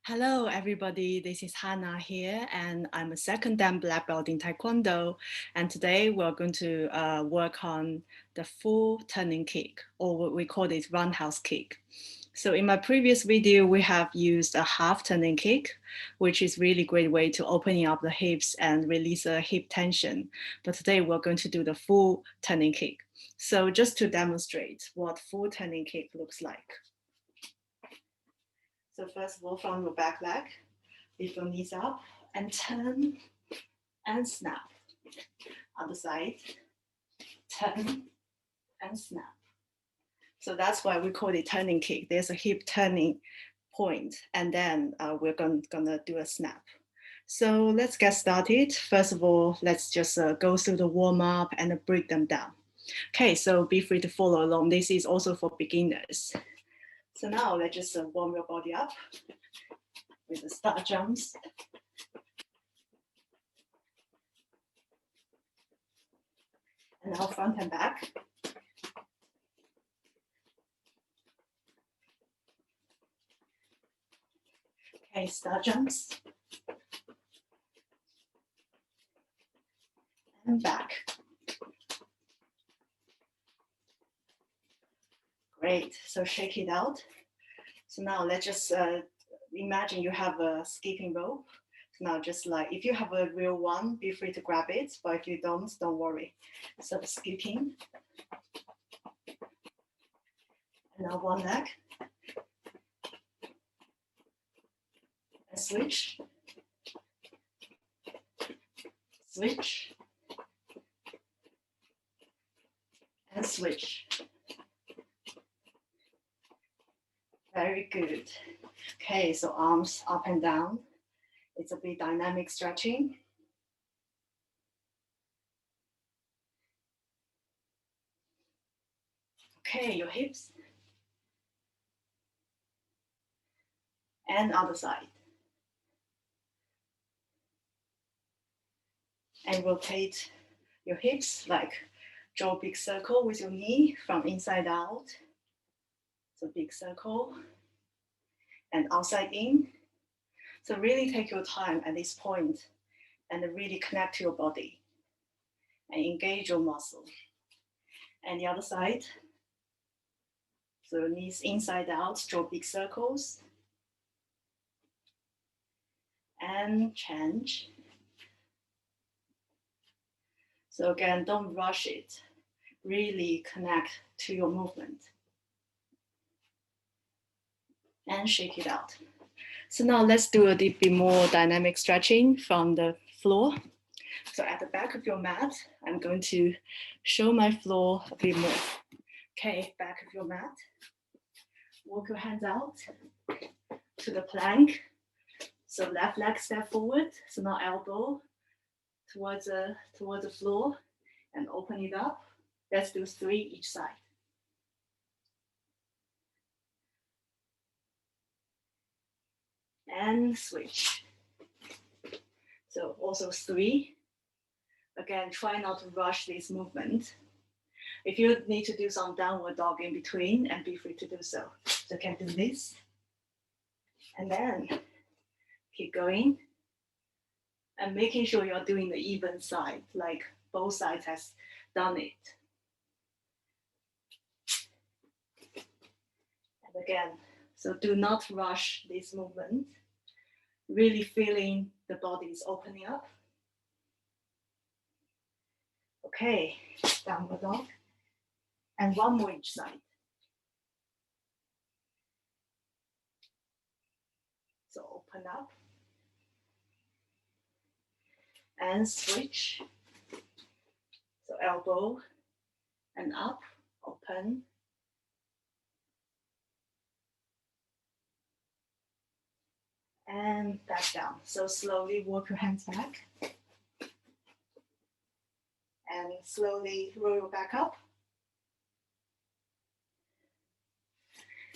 Hello, everybody. This is Hannah here, and I'm a second dan black belt in Taekwondo. And today we're going to work on the full turning kick, or what we call it roundhouse kick. So in my previous video, we have used a half turning kick, which is really great way to opening up the hips and release a hip tension. But today we're going to do the full turning kick. So just to demonstrate what full turning kick looks like. So first of all, from your back leg, lift your knees up and turn and snap. Other side, turn and snap. So that's why we call it turning kick. There's a hip turning point, and then we're gonna do a snap. So let's get started. First of all, let's just go through the warm up and break them down. Okay, so be free to follow along. This is also for beginners. So now let's just warm your body up with the start jumps. And now front and back. Okay, start jumps. And back. Great, so shake it out. So now let's just imagine you have a skipping rope. So now just like, if you have a real one, be free to grab it, but if you don't worry. So skipping. And now one leg. And switch. Switch. And switch. Very good. Okay, so arms up and down. It's a bit dynamic stretching. Okay, your hips. And other side. And rotate your hips, like draw a big circle with your knee from inside out. So big circle and outside in. So really take your time at this point and really connect to your body and engage your muscle. And the other side. So knees inside out, draw big circles. And change. So again, don't rush it. Really connect to your movement. And shake it out. So now let's do a bit more dynamic stretching from the floor. So at the back of your mat, I'm going to show my floor a bit more. Okay, back of your mat. Walk your hands out to the plank. So left leg step forward. So now elbow towards the floor and open it up. Let's do 3 each side. And switch. So also 3. Again, try not to rush this movement. If you need to do some downward dog in between, and be free to do so. So you can do this. And then keep going. And making sure you're doing the even side, like both sides has done it. And again, so do not rush this movement. Really feeling the body is opening up. Okay, downward dog. And 1 more each side. So open up. And switch. So elbow and up, open. And back down. So slowly walk your hands back. And slowly roll your back up.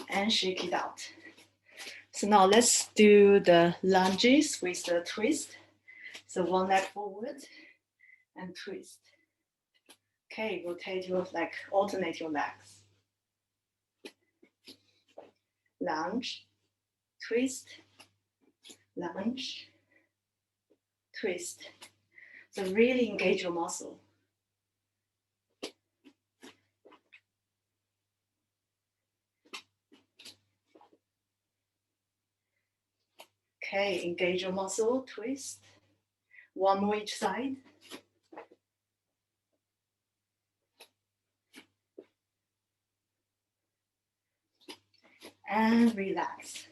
And shake it out. So now let's do the lunges with the twist. So 1 leg forward and twist. Okay, rotate your leg, alternate your legs. Lunge, twist, lunge, twist. So really engage your muscle. Okay, engage your muscle, twist. One more each side. And relax,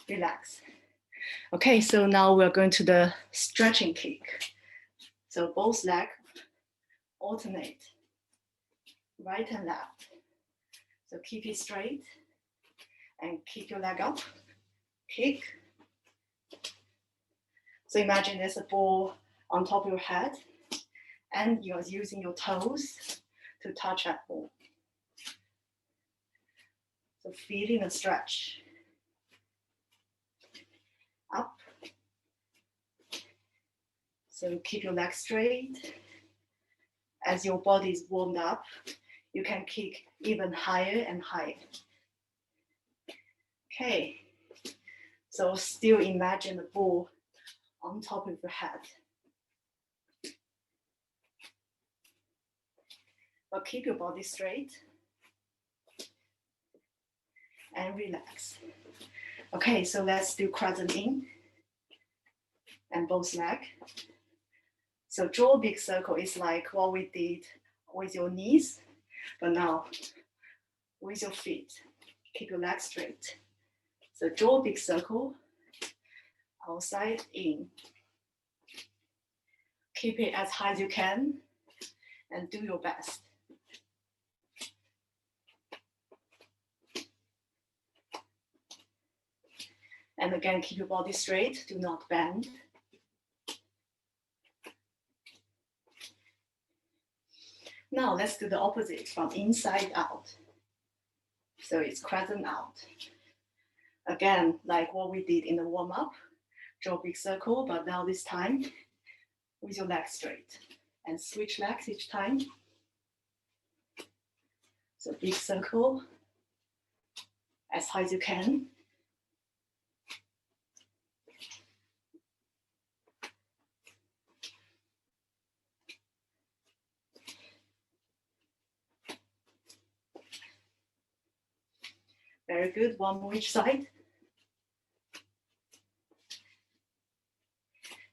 relax. Okay, so now we're going to the stretching kick. So both legs alternate, right and left. So keep it straight and kick your leg up, kick. So imagine there's a ball on top of your head and you're using your toes to touch that ball. So feeling the stretch. Up. So keep your legs straight. As your body is warmed up, you can kick even higher and higher. Okay, so still imagine the ball on top of your head. But keep your body straight and relax. Okay, so let's do crescent in and both legs. So draw a big circle is like what we did with your knees, but now with your feet. Keep your legs straight. So draw a big circle, outside, in. Keep it as high as you can and do your best. And again, keep your body straight, do not bend. Now let's do the opposite from inside out. So it's crescent out. Again, like what we did in the warm-up, draw a big circle, but now this time with your legs straight. And switch legs each time. So big circle, as high as you can. Very good, one more each side.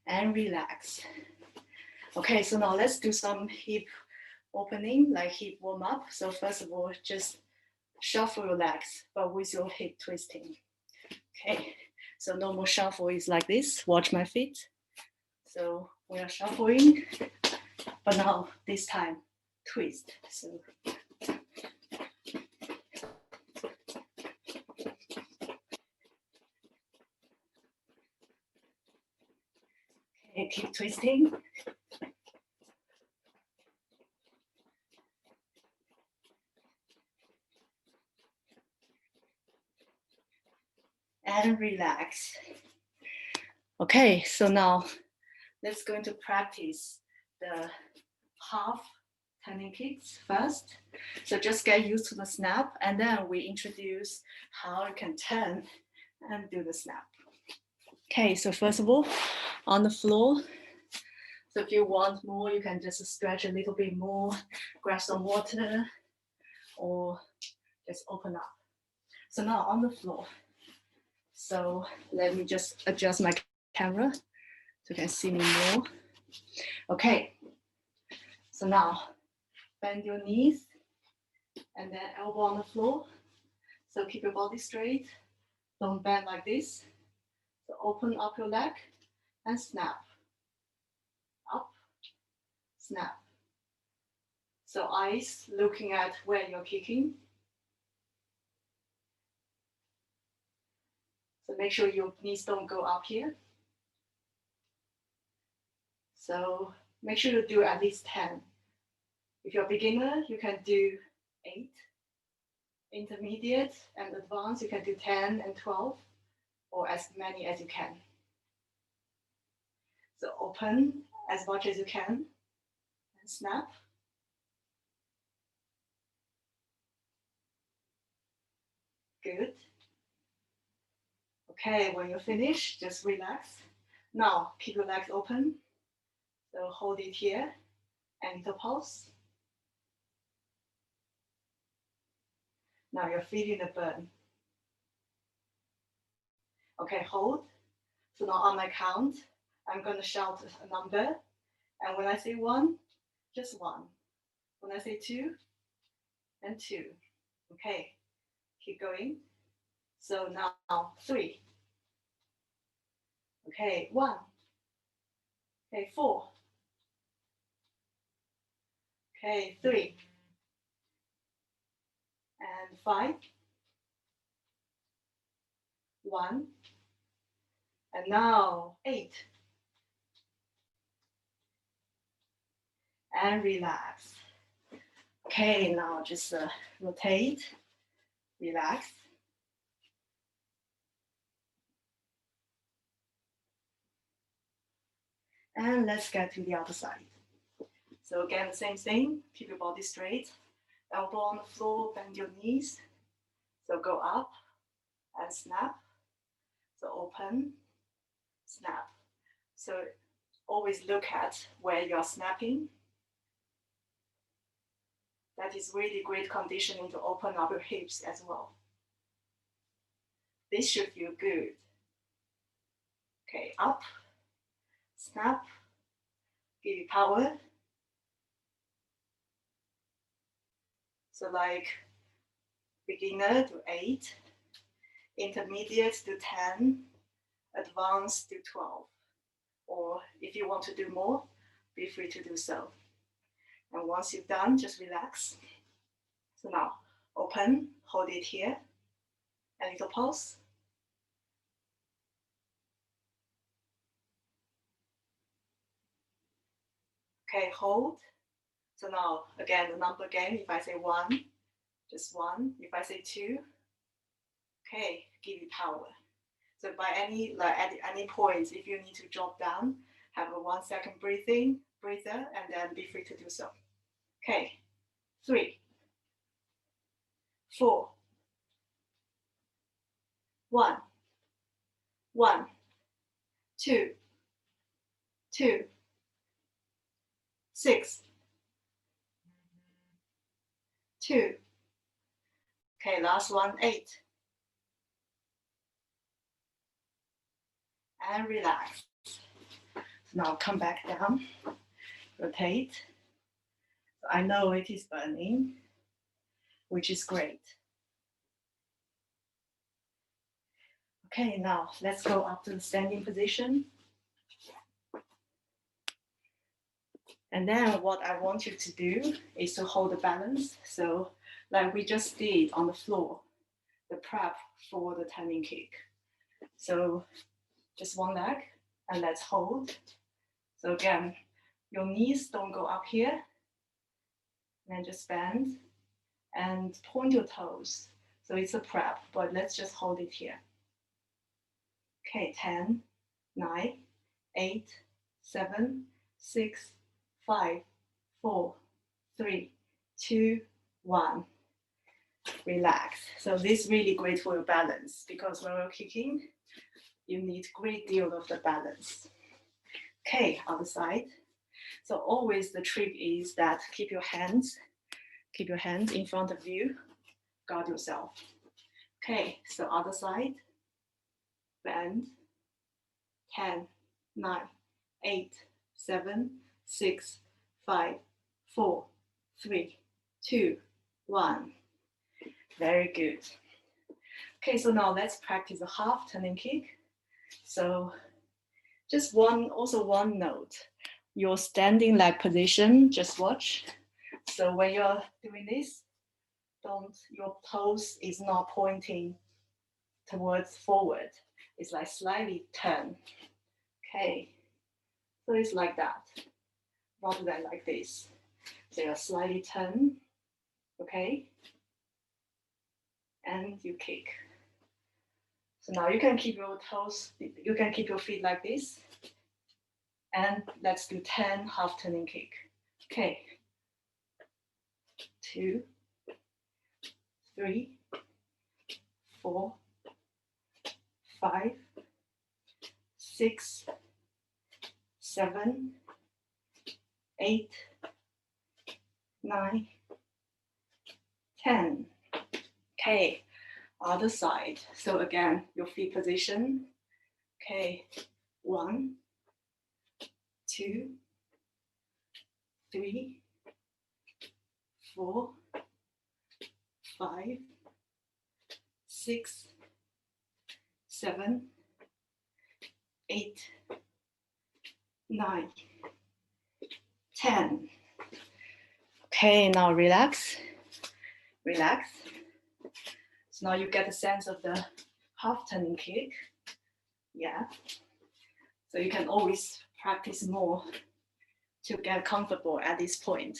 And relax. Okay, so now let's do some hip opening, like hip warm up. So first of all, just shuffle your legs, but with your hip twisting. Okay, so normal shuffle is like this. Watch my feet. So we are shuffling, but now this time, twist. So okay, keep twisting. And relax. Okay, so now let's go into practice the half turning kicks first. So just get used to the snap, and then we introduce how you can turn and do the snap. Okay, so first of all, on the floor. So if you want more, you can just stretch a little bit more, grab some water, or just open up. So now on the floor. So let me just adjust my camera so you can see me more. Okay, so now bend your knees and then elbow on the floor. So keep your body straight. Don't bend like this. So open up your leg and snap. Up, snap. So eyes looking at where you're kicking. So make sure your knees don't go up here. So make sure you do at least 10. If you're a beginner, you can do 8. Intermediate and advanced, you can do 10 and 12, or as many as you can. So open as much as you can and snap. Good. Okay, when you finish, just relax. Now, keep your legs open. So hold it here and little pulse. Now you're feeling the burn. Okay, hold. So now on my count, I'm going to shout a number. And when I say one, just one. When I say two, then two. Okay, keep going. So now three. Okay, one. Okay, four. Okay, three. And five. One. And now eight. And relax. Okay, now just rotate, relax. And let's get to the other side. So again, the same thing, keep your body straight, elbow on the floor, bend your knees. So go up and snap. So open, snap. So always look at where you're snapping. That is really great conditioning to open up your hips as well. This should feel good. Okay, up, snap, give you power. So like beginner to 8, intermediate to 10, advanced to 12. Or if you want to do more, be free to do so. And once you've done, just relax. So now, open, hold it here, a little pulse. Okay, hold. So now, again, the number game, if I say one, just one. If I say two, okay, give you power. So by at any point, if you need to drop down, have a 1 second breather, and then be free to do so. Okay, 3, 4, 1, 1, 2, 2, 6, 2. Okay, last one, 8. And relax. Now come back down, rotate. I know it is burning, which is great. Okay, now let's go up to the standing position. And then what I want you to do is to hold the balance. So like we just did on the floor, the prep for the turning kick. So just one leg and let's hold. So again, your knees don't go up here. And then just bend and point your toes. So it's a prep, but let's just hold it here. Okay, 10, 9, 8, 7, 6, 5, 4, 3, 2, 1. Relax. So this is really great for your balance because when you're kicking, you need a great deal of the balance. Okay, other side. So always the trick is that keep your hands in front of you, guard yourself. Okay, so other side, bend, 10, 9, 8, 7, 6, 5, 4, 3, 2, 1. Very good. Okay, so now let's practice a half turning kick. So just one note. Your standing leg position, just watch. So when you're doing this, your toes is not pointing towards forward. It's like slightly turn. Okay, so it's like that, rather than like this. So you slightly turn, okay, and you kick. So now you can keep your toes, you can keep your feet like this, and let's do 10 half turning kick. Okay, 2, 3, 4, 5, 6, 7, 8, 9, 10. Okay, other side. So again, your feet position. Okay, 1, 2, 3, 4, 5, 6, 7, 8, 9, 10. Okay, now relax, relax. So now you get a sense of the half turning kick. Yeah. So you can always practice more to get comfortable at this point.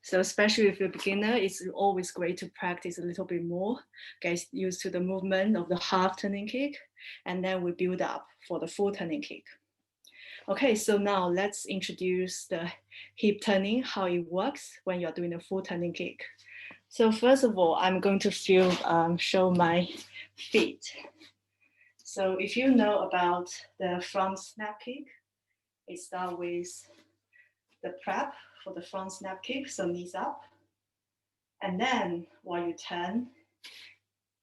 So especially if you're a beginner, it's always great to practice a little bit more, get used to the movement of the half turning kick, and then we build up for the full turning kick. Okay, so now let's introduce the hip turning, how it works when you're doing a full turning kick. So first of all, I'm going to show my feet. So if you know about the front snap kick, it starts with the prep for the front snap kick, so knees up. And then while you turn,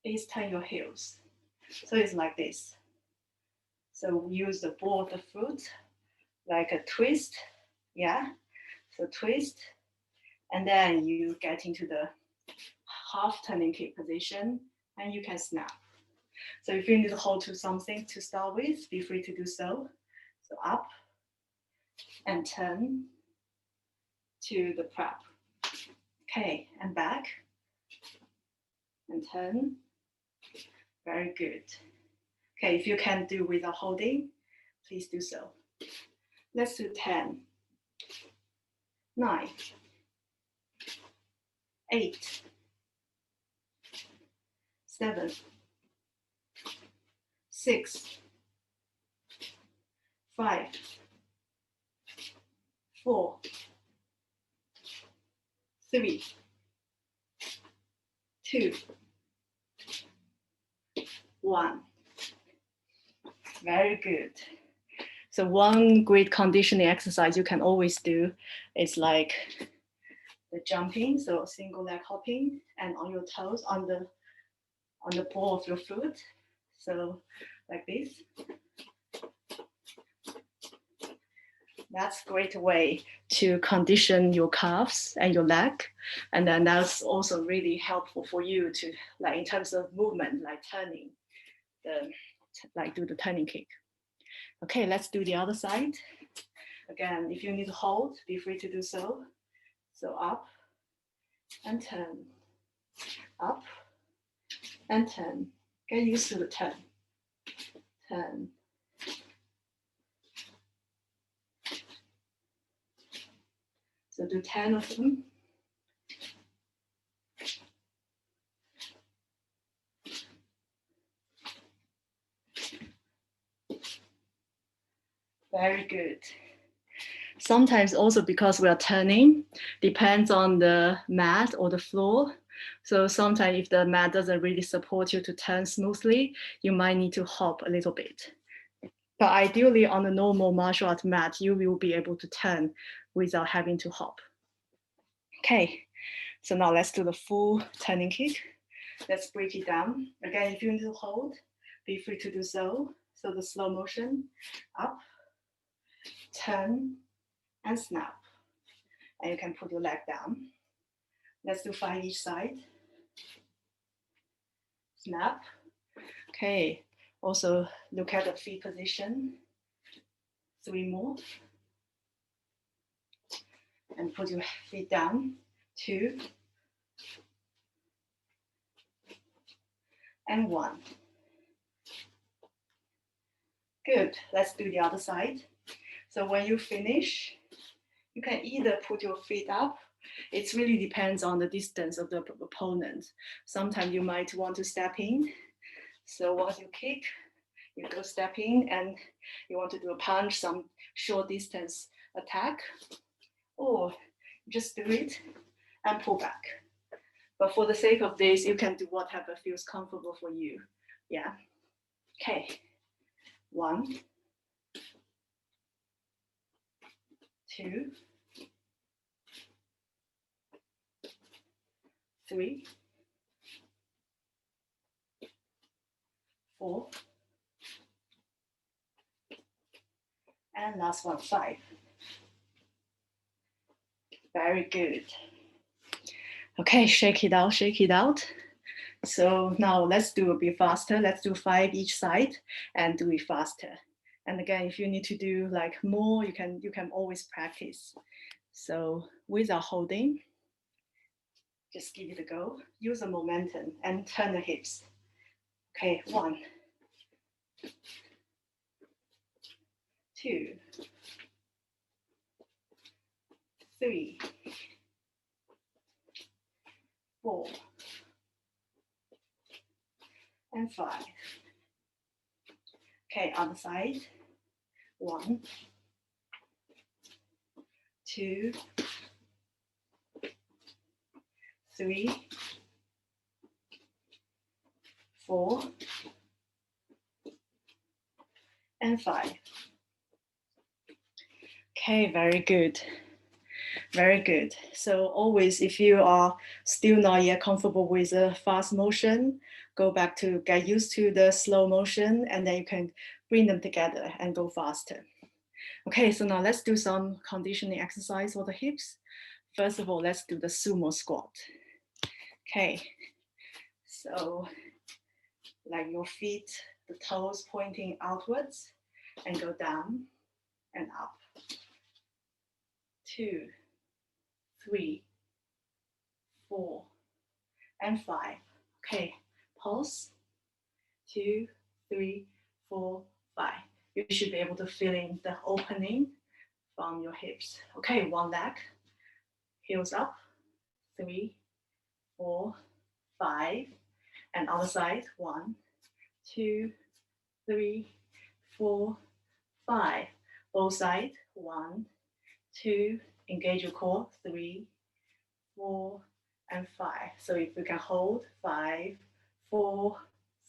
please turn your heels. So it's like this. So use the ball of the foot like a twist, yeah? So twist, and then you get into the half turning kick position, and you can snap. So if you need to hold to something to start with, be free to do so. So up and turn to the prep. Okay, and back and turn. Very good. Okay, if you can do without holding, please do so. Let's do 10, 9, 8, 7, 6, 5, 4, 3, 2, 1. Very good. So one great conditioning exercise you can always do is like the jumping, so single leg hopping, and on your toes, on the ball of your foot. So like this. That's a great way to condition your calves and your leg. And then that's also really helpful for you to, like, in terms of movement, like turning, do the turning kick. Okay, let's do the other side. Again, if you need to hold, be free to do so. So up and turn, up and turn. Get used to the turn. Turn. So do 10 of them. Very good. Sometimes also because we are turning, depends on the mat or the floor. So sometimes if the mat doesn't really support you to turn smoothly, you might need to hop a little bit. But ideally on a normal martial art mat, you will be able to turn without having to hop. Okay, so now let's do the full turning kick. Let's break it down. Again, if you need to hold, be free to do so. So the slow motion, up, turn, and snap. And you can put your leg down. Let's do 5 each side. Snap. Okay, also look at the feet position. 3 more. And put your feet down. 2. And 1. Good, let's do the other side. So when you finish, you can either put your feet up. It really depends on the distance of the opponent. Sometimes you might want to step in. So once you kick, you go step in, and you want to do a punch, some short distance attack, or just do it and pull back. But for the sake of this, you can do whatever feels comfortable for you. Yeah. Okay, 1, 2, 3, 4, and last one, 5. Very good. Okay, shake it out, shake it out. So now let's do a bit faster. Let's do 5 each side and do it faster. And again, if you need to do like more, you can always practice. So without holding, just give it a go. Use the momentum and turn the hips. Okay, 1, 2, 3, 4, and 5. Okay, other side. 1, 2, 3, 4, and 5. Okay, very good. Very good. So always, if you are still not yet comfortable with a fast motion, go back to get used to the slow motion, and then you can bring them together and go faster. Okay, so now let's do some conditioning exercise for the hips. First of all, let's do the sumo squat. Okay, so like your feet, the toes pointing outwards, and go down and up. 2, 3, 4, and 5. Okay, pulse. 2, 3, 4, 5. You should be able to feel in the opening from your hips. Okay, one leg, heels up. 3, 4, 5, and other side. 1, 2, 3, 4, 5. Both sides. 1, 2. Engage your core. 3, 4, and 5. So if you can hold 5, 4,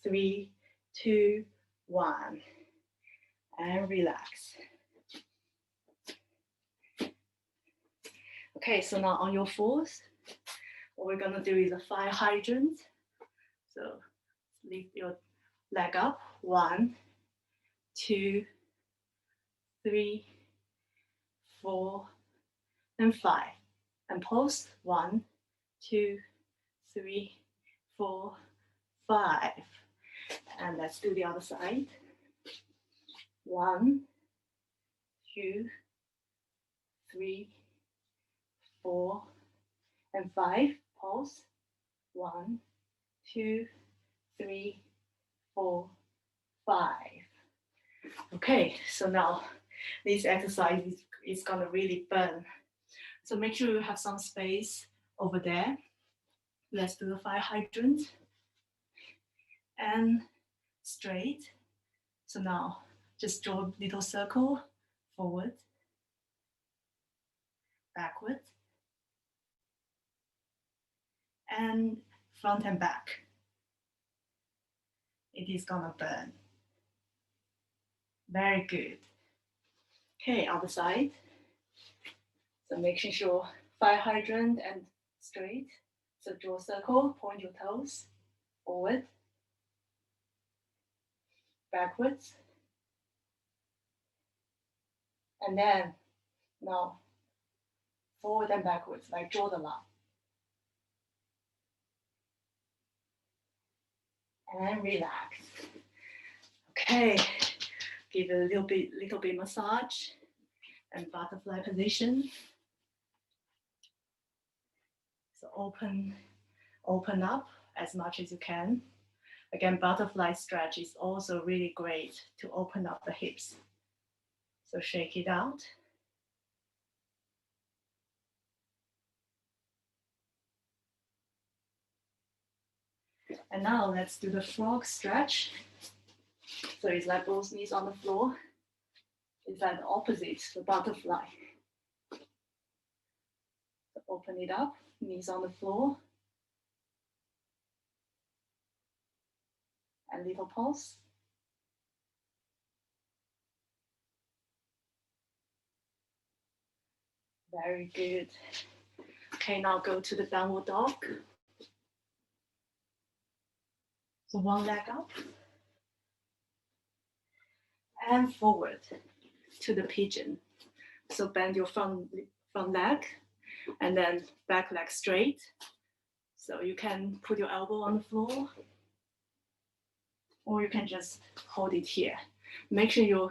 3, 2, 1, and relax. Okay, so now on your fours, what we're gonna do is a 5 hydrants. So lift your leg up. 1, 2, 3, 4, and 5. And pulse. 1, 2, 3, 4, 5. And let's do the other side. 1, 2, 3, 4, and 5. Pulse. 1, 2, 3, 4, 5. Okay, so now this exercise is gonna really burn. So make sure you have some space over there. Let's do the 5 hydrants. And straight. So now just draw a little circle forward, backward, and front and back. It is gonna burn. Very good. Okay, other side. So making sure 5 hydrant and straight. So draw a circle, point your toes forward, backwards, and then now forward and backwards, like draw the line. And relax. Okay, give it a little bit massage and butterfly position. So open up as much as you can. Again, butterfly stretch is also really great to open up the hips. So shake it out. And now let's do the frog stretch. So it's like both knees on the floor. It's like the opposite, the butterfly. So open it up, knees on the floor. And little pulse. Very good. Okay, now go to the downward dog. So one leg up and forward to the pigeon. So bend your front leg and then back leg straight. So you can put your elbow on the floor or you can just hold it here. Making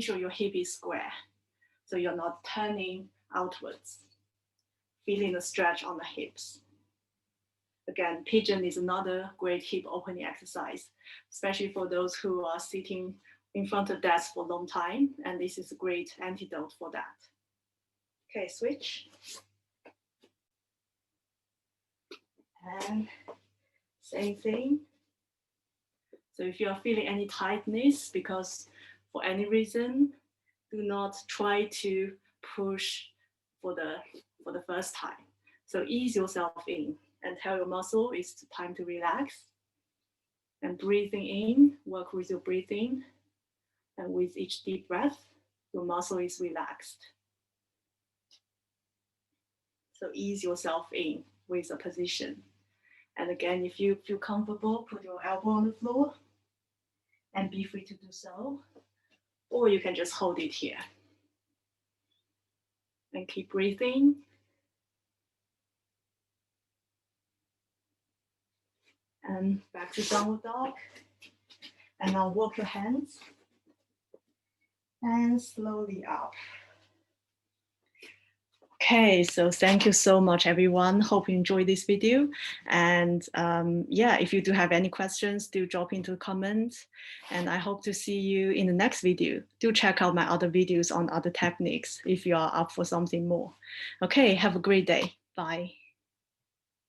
sure your hip is square. So you're not turning outwards. Feeling the stretch on the hips. Again, pigeon is another great hip opening exercise, especially for those who are sitting in front of desk for a long time. And this is a great antidote for that. Okay, switch. And same thing. So if you are feeling any tightness because for any reason, do not try to push for the first time. So ease yourself in and tell your muscle it's time to relax. And breathing in, work with your breathing. And with each deep breath, your muscle is relaxed. So ease yourself in with a position. And again, if you feel comfortable, put your elbow on the floor and be free to do so. Or you can just hold it here. And keep breathing. And back to downward dog. And now walk your hands. And slowly up. Okay, so thank you so much, everyone. Hope you enjoyed this video. And yeah, if you do have any questions, do drop into the comments. And I hope to see you in the next video. Do check out my other videos on other techniques if you are up for something more. Okay, have a great day. Bye.